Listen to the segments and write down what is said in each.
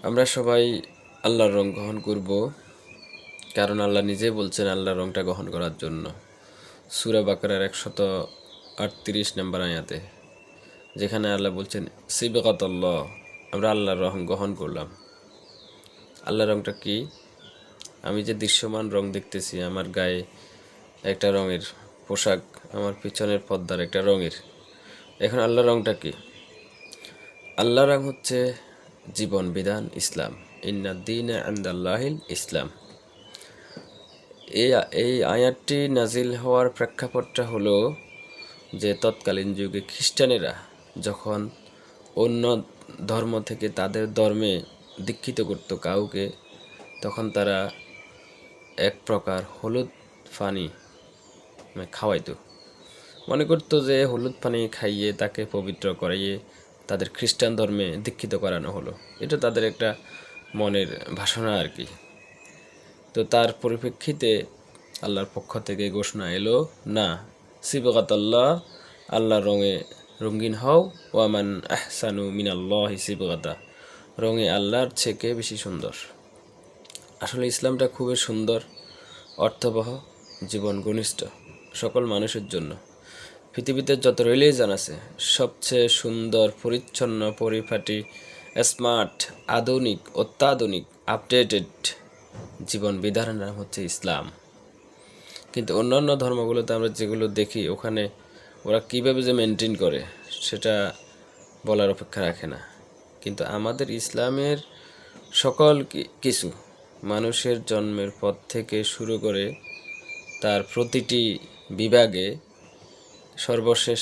আমরা সবাই আল্লাহর রং গ্রহণ করব, কারণ আল্লাহ নিজেই বলছেন আল্লাহর রংটা গ্রহণ করার জন্য। সূরা বাকারার 138 নম্বর আয়াতে, যেখানে আল্লাহ বলছেন সিবগাতাল্লাহ, আমরা আল্লাহর রং গ্রহণ করলাম। আল্লাহর রংটা কি? আমি যে দৃশ্যমান রং দেখতেছি, আমার গায়ে একটা রঙের পোশাক, আমার পিছনের পর্দার একটা রঙের। এখন আল্লাহর রংটা কি? আল্লাহর রং হচ্ছে জীবন বিধান ইসলাম। ইন্নাদ্দীনা ইনদাল্লাহিল ইসলাম। এই আয়াতটি নাজিল হওয়ার প্রেক্ষাপটটা হলো যে তৎকালীন যুগে খ্রিস্টানেরা যখন অন্য ধর্ম থেকে তাদের ধর্মে দীক্ষিত করত কাউকে, তখন তারা এক প্রকার হলুদ পানি খাওয়াইতো। মনে করতো যে হলুদ পানি খাইয়ে তাকে পবিত্র করাইয়ে তাদের খ্রিস্টান ধর্মে দীক্ষিত করানো হলো। এটা তাদের একটা মনের বাসনা আর কি। তো তার পরিপ্রেক্ষিতে আল্লাহর পক্ষ থেকে ঘোষণা এলো, না, সিবগাতাল্লাহ, আল্লাহর রঙে রঙিন হও, ওয়ামান আহসানু মিনাল্লাহি সিবগাতা, রঙে আল্লাহর থেকে বেশি সুন্দর। আসলে ইসলামটা খুবই সুন্দর, অর্থবহ, জীবন ঘনিষ্ঠ সকল মানুষের জন্য। পৃথিবীতে যত রিলিজন আছে, সবচেয়ে সুন্দর, পরিচ্ছন্ন, পরিপাটি, স্মার্ট, আধুনিক, অত্যাধুনিক, আপডেটেড জীবন বিধানের নাম হচ্ছে ইসলাম। কিন্তু অন্যান্য ধর্মগুলোতে আমরা যেগুলো দেখি, ওখানে ওরা কীভাবে যে মেনটেন করে সেটা বলার অপেক্ষা রাখে না। কিন্তু আমাদের ইসলামের সকল কিছু, মানুষের জন্মের পর থেকে শুরু করে তার প্রতিটি বিভাগে সর্বশেষ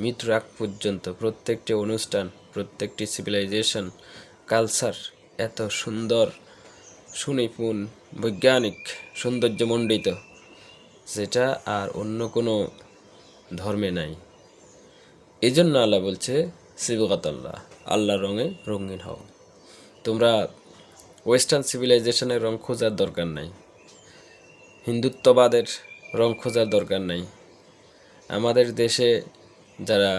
মৃত্যুর আগ পর্যন্ত প্রত্যেকটি অনুষ্ঠান, প্রত্যেকটি সিভিলাইজেশন, কালচার এত সুন্দর, সুনিপুণ, বৈজ্ঞানিক, সৌন্দর্যমণ্ডিত, যেটা আর অন্য কোনো ধর্মে নাই। এই জন্য আল্লাহ বলছে সিবগাতাল্লাহ, আল্লাহ রঙে রঙিন হও। তোমরা ওয়েস্টার্ন সিভিলাইজেশনের রং খোঁজার দরকার নাই, হিন্দুত্ববাদের রং খোঁজার দরকার নাই। আমাদের দেশে যারা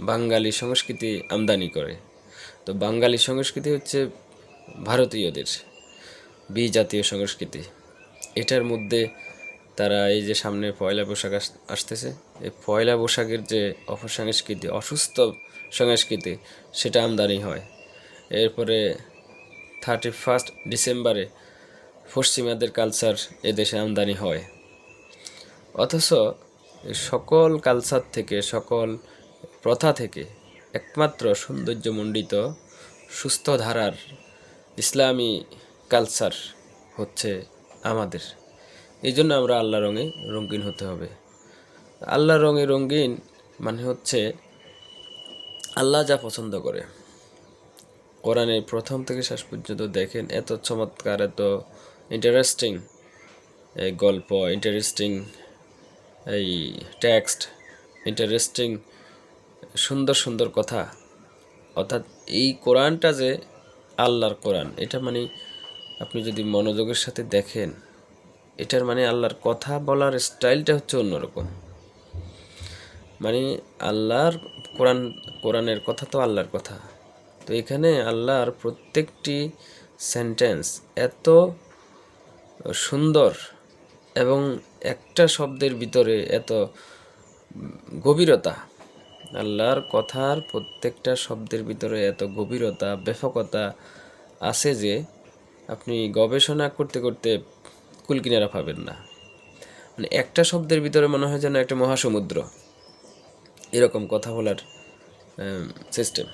বাঙালি সংস্কৃতি আমদানি করে, তো বাঙালি সংস্কৃতি হচ্ছে ভারতীয়দের বিজাতীয় সংস্কৃতি। এটার মধ্যে তারা এই যে সামনে পয়লা বৈশাখ আসতেছে, এই পয়লা বৈশাখের যে অপসংস্কৃতি, অসুস্থ সংস্কৃতি, সেটা আমদানি হয়। এরপরে 31 ডিসেম্বরে পশ্চিমাদের কালচার এদেশে আমদানি হয়। অথচ সকল কালচার থেকে, সকল প্রথা থেকে একমাত্র সৌন্দর্যমণ্ডিত সুস্থ ধারার ইসলামী কালচার হচ্ছে আমাদের। এই জন্য আমরা আল্লাহ রঙে রঙিন হতে হবে। আল্লাহ রঙে রঙিন মানে হচ্ছে আল্লাহ যা পছন্দ করে। কোরআনে প্রথম থেকে শেষ পর্যন্ত দেখেন, এত চমৎকার, এত ইন্টারেস্টিং এই গল্প, ইন্টারেস্টিং এই টেক্সট, ইন্টারেস্টিং সুন্দর সুন্দর কথা। অর্থাৎ এই কোরআনটা যে আল্লাহর কোরআন, এটা মানে আপনি যদি মনোযোগের সাথে দেখেন, এটার মানে আল্লাহর কথা বলার স্টাইলটা হচ্ছে অন্যরকম। মানে আল্লাহর কোরআনের কথা তো আল্লাহর কথা। তো এখানে আল্লাহর প্রত্যেকটি সেন্টেন্স এত সুন্দর এবং একটা শব্দের ভিতরে এত গভীরতা। আল্লাহর কথার প্রত্যেকটা শব্দের ভিতরে এত গভীরতা, ব্যাপকতা আছে যে আপনি গবেষণা করতে করতে কুলকিনারা পাবেন না। মানে একটা শব্দের ভিতরে মনে হয় যেন একটা মহাসমুদ্র, এরকম কথা বলার সিস্টেম।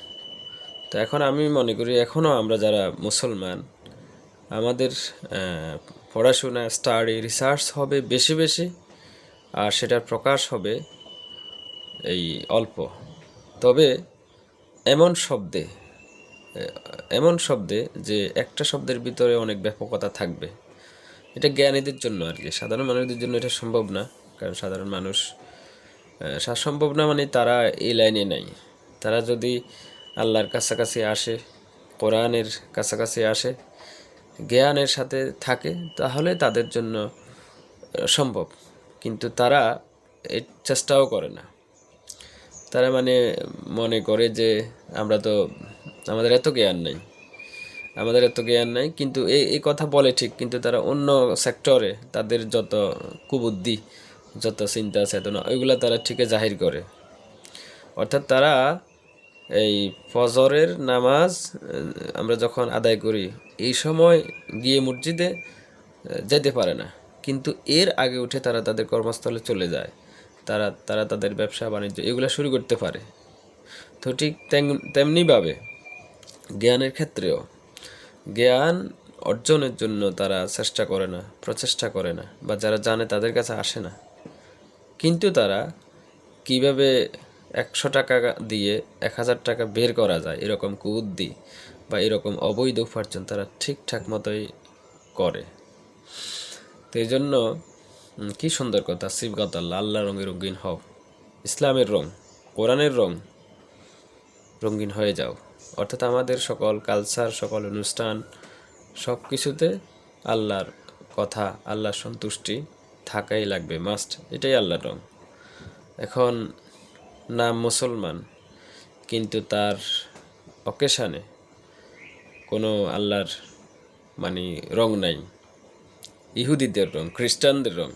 তো এখন আমি মনে করি, এখনও আমরা যারা মুসলমান, আমাদের পড়াশোনা, স্টাডি, রিসার্চ হবে বেশি বেশি, আর সেটার প্রকাশ হবে এই অল্প। তবে এমন শব্দে, যে একটা শব্দের ভিতরে অনেক ব্যাপকতা থাকবে। এটা জ্ঞানীদের জন্য আর কি, সাধারণ মানুষদের জন্য এটা সম্ভব না। কারণ সাধারণ মানুষ সম্ভব না, মানে তারা এই লাইনে নাই। তারা যদি আল্লাহর কাছাকাছি আসে, কোরআনের কাছাকাছি আসে, জ্ঞানের সাথে থাকে, তাহলে তাদের জন্য সম্ভব। কিন্তু তারা এই চেষ্টাও করে না। তারা মানে মনে করে যে আমরা তো, আমাদের এত জ্ঞান নেই, আমাদের এত জ্ঞান নাই, কিন্তু এই কথা বলে ঠিক, কিন্তু তারা অন্য সেক্টরে তাদের যত কুবুদ্ধি, যত চিন্তা চেতনা, ওইগুলা তারা ঠিকই জাহির করে। অর্থাৎ তারা এই ফজরের নামাজ আমরা যখন আদায় করি এই সময় গিয়ে মসজিদে যেতে পারে না, কিন্তু এর আগে উঠে তারা তাদের কর্মস্থলে চলে যায়, তারা তারা তাদের ব্যবসা বাণিজ্য এগুলো শুরু করতে পারে। তো ঠিক তেমনিভাবে জ্ঞানের ক্ষেত্রেও জ্ঞান অর্জনের জন্য তারা চেষ্টা করে না, প্রচেষ্টা করে না, বা যারা জানে তাদের কাছে আসে না, কিন্তু তারা কিভাবে 100 টাকা দিয়ে 1000 টাকা বের করা যায় এরকম কুবুদ্ধি বা এরকম অবৈধ উপার্জন তারা ঠিকঠাক মতোই করে। তো এই জন্য কি সুন্দর কথা, সিবগাত আল্লাহ, আল্লাহ রঙে রঙিন হও, ইসলামের রং, কোরআনের রং রঙিন হয়ে যাও। অর্থাৎ আমাদের সকল কালচার, সকল অনুষ্ঠান, সব কিছুতে আল্লাহর কথা, আল্লাহর সন্তুষ্টি থাকাই লাগবে, মাস্ট, এটাই আল্লাহর রং। এখন নাম মুসলমান, কিন্তু তার অকেশানে কোনো আল্লাহর মানে রং নাই, ইহুদিদের রং, খ্রিস্টানদের রং,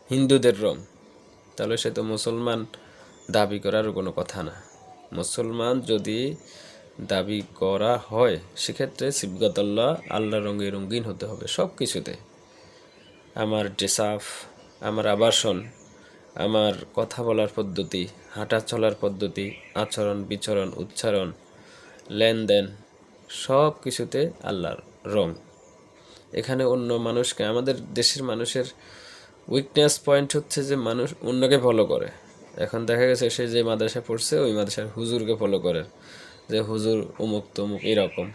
হিন্দুদের রং, তাহলে সে তো মুসলমান দাবি করারও কোনো কথা না। মুসলমান যদি দাবি করা হয় সেক্ষেত্রে সিবগাতাল্লাহ, আল্লাহ রঙে রঙিন হতে হবে সব কিছুতে। আমার ড্রেস আপ, আমার আবাসন, আমার কথা বলার পদ্ধতি, হাঁটা চলার পদ্ধতি, আচরণ বিচরণ, উচ্চারণ, লেনদেন, সব কিছুতে আল্লাহর রং। এখানে অন্য মানুষকে, আমাদের দেশের মানুষের উইকনেস পয়েন্ট হচ্ছে যে মানুষ অন্যকে ফলো করে। এখন দেখা গেছে সে যে মাদ্রাসা পড়ছে ওই মাদ্রাসার হুজুরকে ফলো করে, যে হুজুর অমুক তমুক এরকম,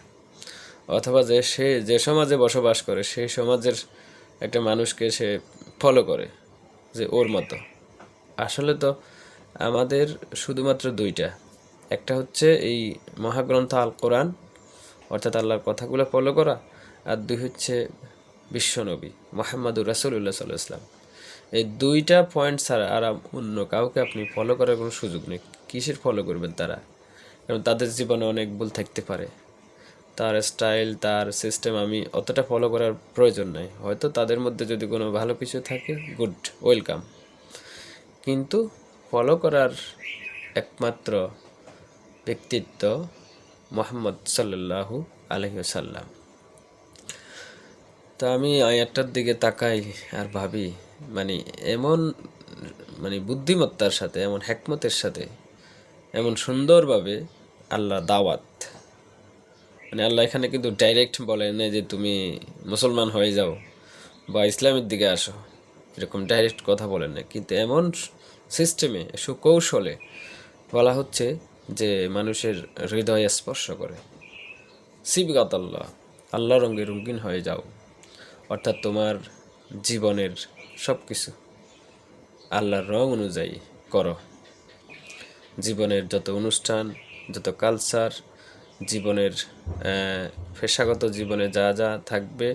অথবা যে সে যে সমাজে বসবাস করে সেই সমাজের একটা মানুষকে সে ফলো করে যে ওর মতো। আসলে তো আমাদের শুধুমাত্র দুইটা, একটা হচ্ছে এই মহাগ্রন্থ আল কোরআন, অর্থাৎ আল্লাহর কথাগুলো ফলো করা, আর দুই হচ্ছে বিশ্বনবী মোহাম্মদুর রাসূলুল্লাহ সাল্লাল্লাহু আলাইহি ওয়াসাল্লাম। এই দুইটা পয়েন্ট ছাড়া আর অন্য কাউকে আপনি ফলো করার কোনো সুযোগ নেই। কিসের ফলো করবেন তারা? কারণ তাদের জীবনে অনেক ভুল থাকতে পারে, তার স্টাইল, তার সিস্টেম আমি অতটা ফলো করার প্রয়োজন নাই। হয়তো তাদের মধ্যে যদি কোনো ভালো কিছু থাকে, গুড, ওয়েলকাম, কিন্তু ফলো করার একমাত্র ব্যক্তিত্ব মোহাম্মদ সাল্লাল্লাহু আলাইহি ওয়াসাল্লাম। তো আমি আয়াতটার দিকে তাকাই আর ভাবি, মানে এমন বুদ্ধিমত্তার সাথে, এমন হেকমতের সাথে, এমন সুন্দরভাবে আল্লাহ দাওয়াত, আল্লাহ এখানে কিন্তু ডাইরেক্ট বলে না যে তুমি মুসলমান হয়ে যাও বা ইসলামের দিকে আসো, এরকম ডাইরেক্ট কথা বলেন না, কিন্তু এমন সিস্টেমে, সুকৌশলে বলা হচ্ছে যে মানুষের হৃদয়ে স্পর্শ করে। সিবগাত আল্লাহ, আল্লাহ রঙে রঙিন হয়ে যাও, অর্থাৎ তোমার জীবনের সব কিছু আল্লাহর রং অনুযায়ী করো। জীবনের যত অনুষ্ঠান, যত কালচার, জীবনের পেশাগত জীবনে যা যা থাকবে,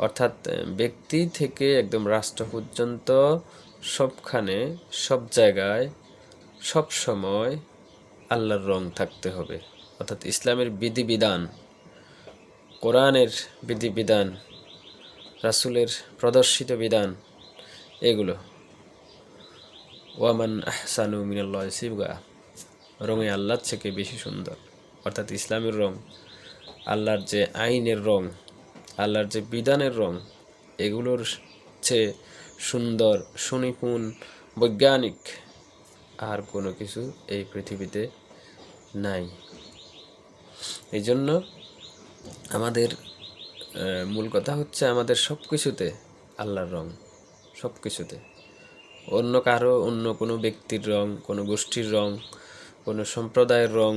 অর্থাৎ ব্যক্তি থেকে একদম রাষ্ট্র পর্যন্ত সবখানে, সব জায়গায়, সব সময় আল্লাহর রং থাকতে হবে। অর্থাৎ ইসলামের বিধিবিধান, কোরআনের বিধিবিধান, রাসূলের প্রদর্শিত বিধান, এগুলো। ওয়ামান আহসানু মিনাল্লাহি সিবগা, রঙে আল্লাহর থেকে বেশি সুন্দর। অর্থাৎ ইসলামের রং, আল্লাহর যে আইনের রং, আল্লাহর যে বিধানের রং, এগুলোর চেয়ে সুন্দর, সুনিপুণ, বৈজ্ঞানিক আর কোনো কিছু এই পৃথিবীতে নাই। এই জন্য আমাদের মূল কথা হচ্ছে আমাদের সব কিছুতে আল্লাহর রং, সব কিছুতে। অন্য কারো, অন্য কোনো ব্যক্তির রং, কোনো গোষ্ঠীর রং, কোনো সম্প্রদায়ের রং,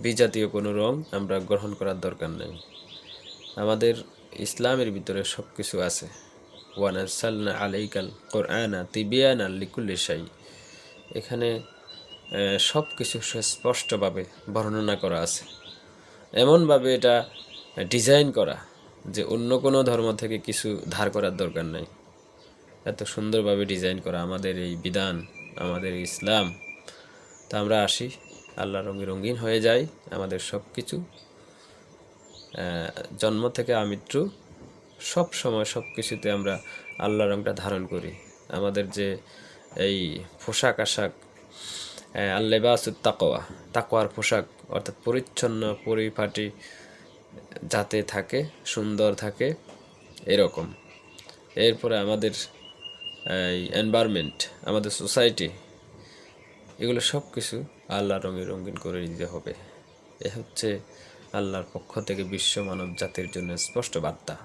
বিজাতীয় কোনো রং আমরা গ্রহণ করার দরকার নেই। আমাদের ইসলামের ভিতরে সব কিছু আছে। ওয়ানাজ্জালনা আলাইকাল কুরআনা তিবিয়ানাল লিকুল্লি শাই, এখানে সব কিছু স্পষ্টভাবে বর্ণনা করা আছে। এমনভাবে এটা ডিজাইন করা যে অন্য কোনো ধর্ম থেকে কিছু ধার করার দরকার নাই। এত সুন্দরভাবে ডিজাইন করা আমাদের এই বিধান, আমাদের ইসলাম। তা আমরা আসি, আল্লাহ রঙে রঙিন হয়ে যায় আমাদের সব কিছু, জন্ম থেকে আমৃত্যু সব সময় সব কিছুতে আমরা আল্লাহ রঙটা ধারণ করি। আমাদের যে এই পোশাক আশাক, আল্লেবাসুত তাকওয়া, তাকওয়ার পোশাক অর্থাৎ পরিচ্ছন্ন পরিপাটি যাতে থাকে, সুন্দর থাকে এরকম। এরপরে আমাদের এই এনভায়রনমেন্ট, আমাদের সোসাইটি, এগুলো সব কিছু আল্লাহ রঙে রঙিন করে দিতে হবে। এ হচ্ছে আল্লাহর পক্ষ থেকে বিশ্ব মানব জাতির জন্য স্পষ্ট বার্তা।